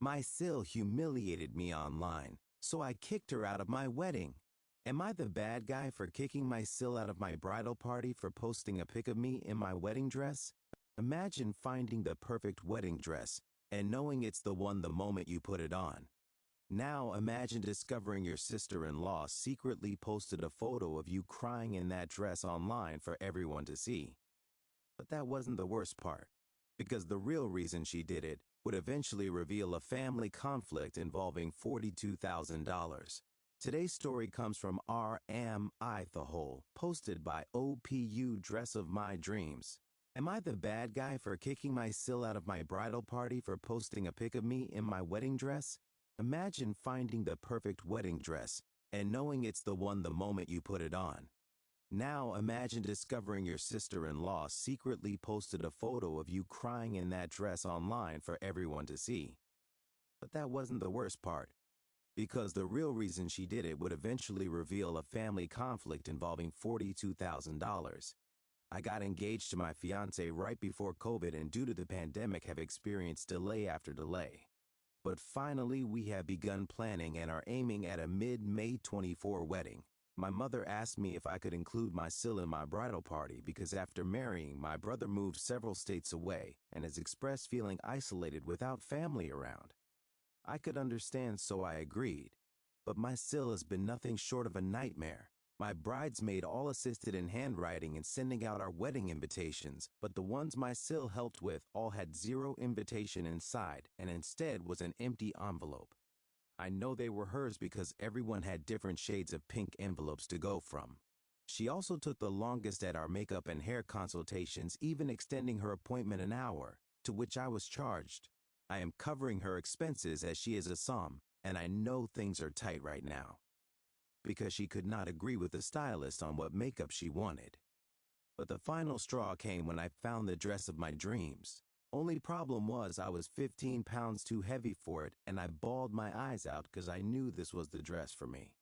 My SIL humiliated me online, so I kicked her out of my wedding. Am I the bad guy for kicking my SIL out of my bridal party for posting a pic of me in my wedding dress? Imagine finding the perfect wedding dress and knowing it's the one the moment you put it on. Now imagine discovering your sister-in-law secretly posted a photo of you crying in that dress online for everyone to see. But that wasn't the worst part, because the real reason she did it would eventually reveal a family conflict involving $42,000. Today's story comes from Am I the Whole, posted by OPU Dress of My Dreams. Am I the bad guy for kicking my SIL out of my bridal party for posting a pic of me in my wedding dress? Imagine finding the perfect wedding dress and knowing it's the one the moment you put it on. Now imagine discovering your sister-in-law secretly posted a photo of you crying in that dress online for everyone to see. But that wasn't the worst part, because the real reason she did it would eventually reveal a family conflict involving $42,000. I got engaged to my fiancé right before COVID, and due to the pandemic have experienced delay after delay. But finally we have begun planning and are aiming at a mid-May 24 wedding. My mother asked me if I could include my SIL in my bridal party because after marrying, my brother moved several states away and has expressed feeling isolated without family around. I could understand, so I agreed. But my SIL has been nothing short of a nightmare. My bridesmaid all assisted in handwriting and sending out our wedding invitations, but the ones my SIL helped with all had zero invitation inside and instead was an empty envelope. I know they were hers because everyone had different shades of pink envelopes to go from. She also took the longest at our makeup and hair consultations, even extending her appointment an hour, to which I was charged. I am covering her expenses as she is a som, and I know things are tight right now, because she could not agree with the stylist on what makeup she wanted. But the final straw came when I found the dress of my dreams. Only problem was I was 15 pounds too heavy for it, and I bawled my eyes out because I knew this was the dress for me.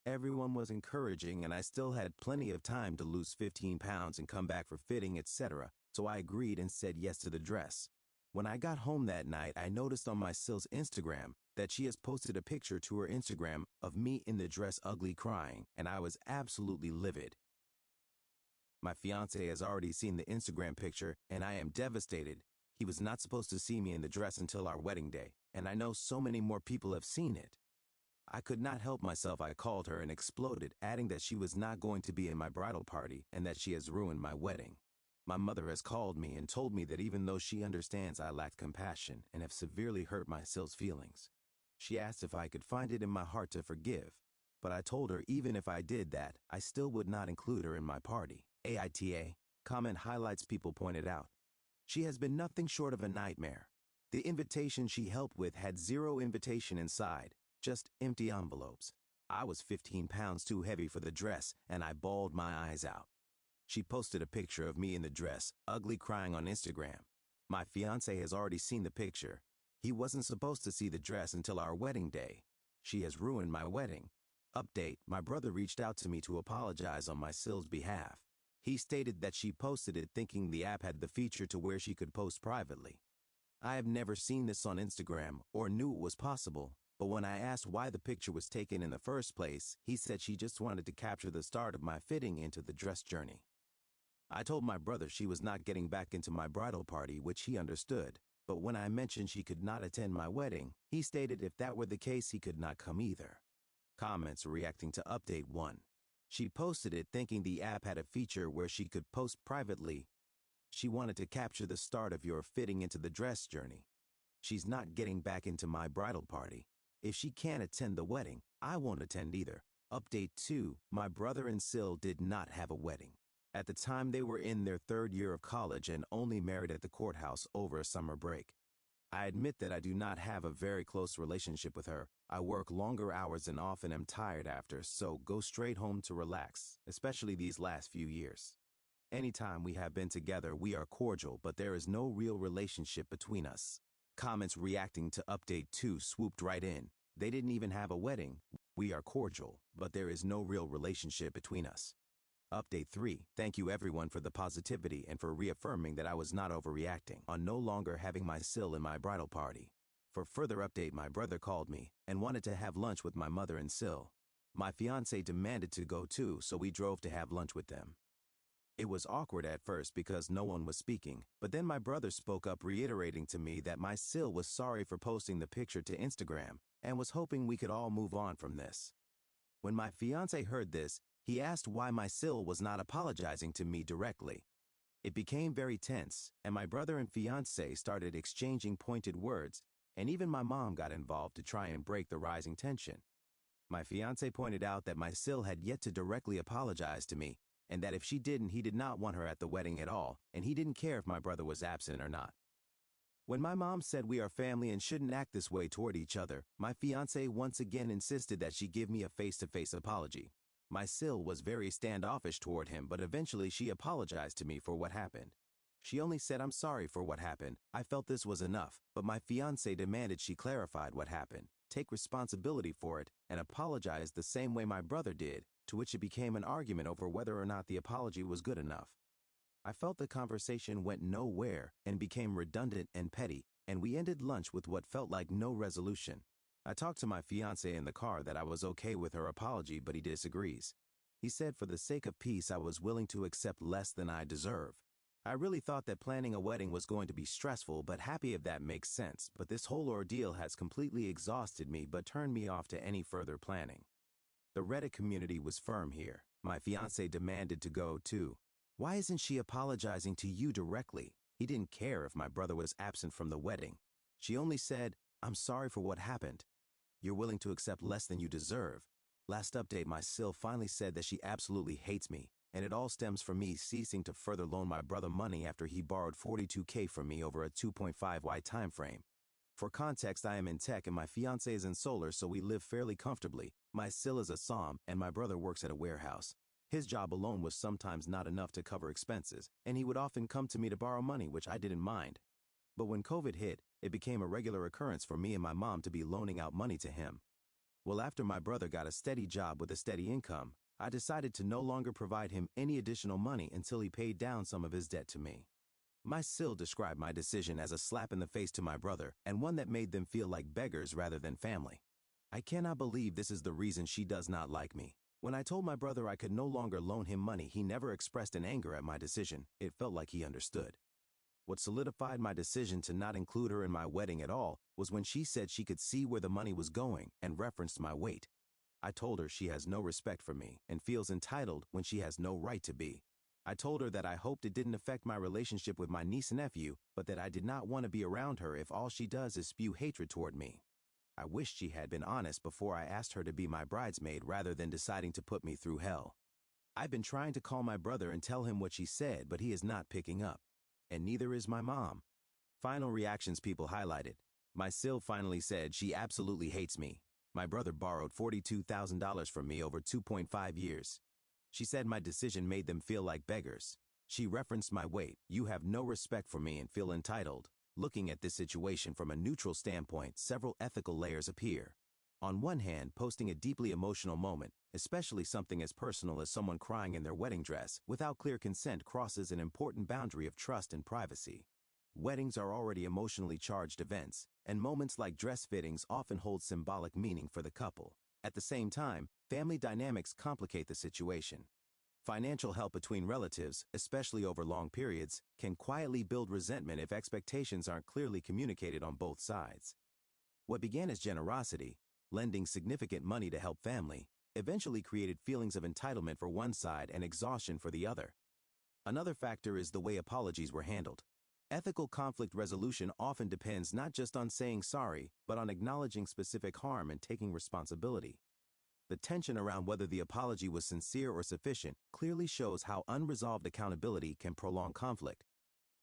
Everyone was encouraging and I still had plenty of time to lose 15 pounds and come back for fitting, etc., so I agreed and said yes to the dress. When I got home that night, I noticed on my SIL's Instagram that she has posted a picture to her Instagram of me in the dress ugly crying, and I was absolutely livid. My fiancé has already seen the Instagram picture, and I am devastated. He was not supposed to see me in the dress until our wedding day, and I know so many more people have seen it. I could not help myself. I called her and exploded, adding that she was not going to be in my bridal party and that she has ruined my wedding. My mother has called me and told me that even though she understands I lacked compassion and have severely hurt my SIL's feelings, she asked if I could find it in my heart to forgive, but I told her even if I did that, I still would not include her in my party. AITA, comment highlights people pointed out. She has been nothing short of a nightmare. The invitation she helped with had zero invitation inside, just empty envelopes. I was 15 pounds too heavy for the dress, and I bawled my eyes out. She posted a picture of me in the dress, ugly crying, on Instagram. My fiancé has already seen the picture. He wasn't supposed to see the dress until our wedding day. She has ruined my wedding. Update: my brother reached out to me to apologize on my SIL's behalf. He stated that she posted it thinking the app had the feature to where she could post privately. I have never seen this on Instagram or knew it was possible, but when I asked why the picture was taken in the first place, he said she just wanted to capture the start of my fitting into the dress journey. I told my brother she was not getting back into my bridal party, which he understood, but when I mentioned she could not attend my wedding, he stated if that were the case he could not come either. Comments reacting to update 1. She posted it thinking the app had a feature where she could post privately. She wanted to capture the start of your fitting into the dress journey. She's not getting back into my bridal party. If she can't attend the wedding, I won't attend either. Update 2. My brother and SIL did not have a wedding. At the time, they were in their third year of college and only married at the courthouse over a summer break. I admit that I do not have a very close relationship with her. I work longer hours and often am tired after, so go straight home to relax, especially these last few years. Anytime we have been together, we are cordial, but there is no real relationship between us. Comments reacting to update 2 swooped right in. They didn't even have a wedding. We are cordial, but there is no real relationship between us. Update 3. Thank you everyone for the positivity and for reaffirming that I was not overreacting on no longer having my SIL in my bridal party. For further update, my brother called me and wanted to have lunch with my mother and SIL. My fiancé demanded to go too, so we drove to have lunch with them. It was awkward at first because no one was speaking, but then my brother spoke up, reiterating to me that my SIL was sorry for posting the picture to Instagram and was hoping we could all move on from this. When my fiancé heard this, he asked why my SIL was not apologizing to me directly. It became very tense, and my brother and fiancé started exchanging pointed words, and even my mom got involved to try and break the rising tension. My fiancé pointed out that my SIL had yet to directly apologize to me, and that if she didn't, he did not want her at the wedding at all, and he didn't care if my brother was absent or not. When my mom said we are family and shouldn't act this way toward each other, my fiancé once again insisted that she give me a face-to-face apology. My SIL was very standoffish toward him, but eventually she apologized to me for what happened. She only said, "I'm sorry for what happened. I felt this was enough," but my fiancé demanded she clarified what happened, take responsibility for it, and apologize the same way my brother did, to which it became an argument over whether or not the apology was good enough. I felt the conversation went nowhere and became redundant and petty, and we ended lunch with what felt like no resolution. I talked to my fiancé in the car that I was okay with her apology, but he disagrees. He said for the sake of peace I was willing to accept less than I deserve. I really thought that planning a wedding was going to be stressful, but happy if that makes sense, but this whole ordeal has completely exhausted me but turned me off to any further planning. The Reddit community was firm here. My fiancé demanded to go too. Why isn't she apologizing to you directly? He didn't care if my brother was absent from the wedding. She only said, "I'm sorry for what happened. You're willing to accept less than you deserve." Last update, my SIL finally said that she absolutely hates me, and it all stems from me ceasing to further loan my brother money after he borrowed $42K from me over a 2.5-year time frame. For context, I am in tech and my fiancé is in solar, so we live fairly comfortably. My SIL is a SOM and my brother works at a warehouse. His job alone was sometimes not enough to cover expenses, and he would often come to me to borrow money, which I didn't mind. But when COVID hit, it became a regular occurrence for me and my mom to be loaning out money to him. Well, after my brother got a steady job with a steady income, I decided to no longer provide him any additional money until he paid down some of his debt to me. My SIL described my decision as a slap in the face to my brother and one that made them feel like beggars rather than family. I cannot believe this is the reason she does not like me. When I told my brother I could no longer loan him money, he never expressed an anger at my decision. It felt like he understood. What solidified my decision to not include her in my wedding at all was when she said she could see where the money was going and referenced my weight. I told her she has no respect for me and feels entitled when she has no right to be. I told her that I hoped it didn't affect my relationship with my niece and nephew, but that I did not want to be around her if all she does is spew hatred toward me. I wished she had been honest before I asked her to be my bridesmaid rather than deciding to put me through hell. I've been trying to call my brother and tell him what she said, but he is not picking up. And neither is my mom. Final reactions people highlighted. My SIL finally said she absolutely hates me. My brother borrowed $42,000 from me over 2.5 years. She said my decision made them feel like beggars. She referenced my weight. You have no respect for me and feel entitled. Looking at this situation from a neutral standpoint, several ethical layers appear. On one hand, posting a deeply emotional moment, especially something as personal as someone crying in their wedding dress, without clear consent crosses an important boundary of trust and privacy. Weddings are already emotionally charged events, and moments like dress fittings often hold symbolic meaning for the couple. At the same time, family dynamics complicate the situation. Financial help between relatives, especially over long periods, can quietly build resentment if expectations aren't clearly communicated on both sides. What began as generosity, lending significant money to help family, eventually created feelings of entitlement for one side and exhaustion for the other. Another factor is the way apologies were handled. Ethical conflict resolution often depends not just on saying sorry, but on acknowledging specific harm and taking responsibility. The tension around whether the apology was sincere or sufficient clearly shows how unresolved accountability can prolong conflict.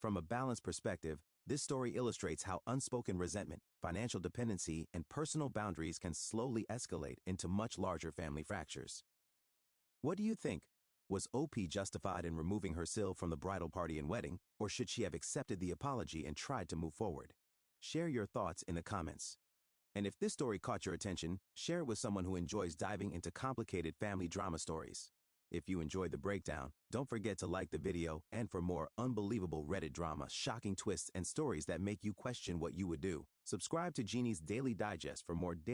From a balanced perspective, this story illustrates how unspoken resentment, financial dependency, and personal boundaries can slowly escalate into much larger family fractures. What do you think? Was OP justified in removing her SIL from the bridal party and wedding, or should she have accepted the apology and tried to move forward? Share your thoughts in the comments. And if this story caught your attention, share it with someone who enjoys diving into complicated family drama stories. If you enjoyed the breakdown, don't forget to like the video, and for more unbelievable Reddit drama, shocking twists, and stories that make you question what you would do, subscribe to Jeannie's Daily Digest for more daily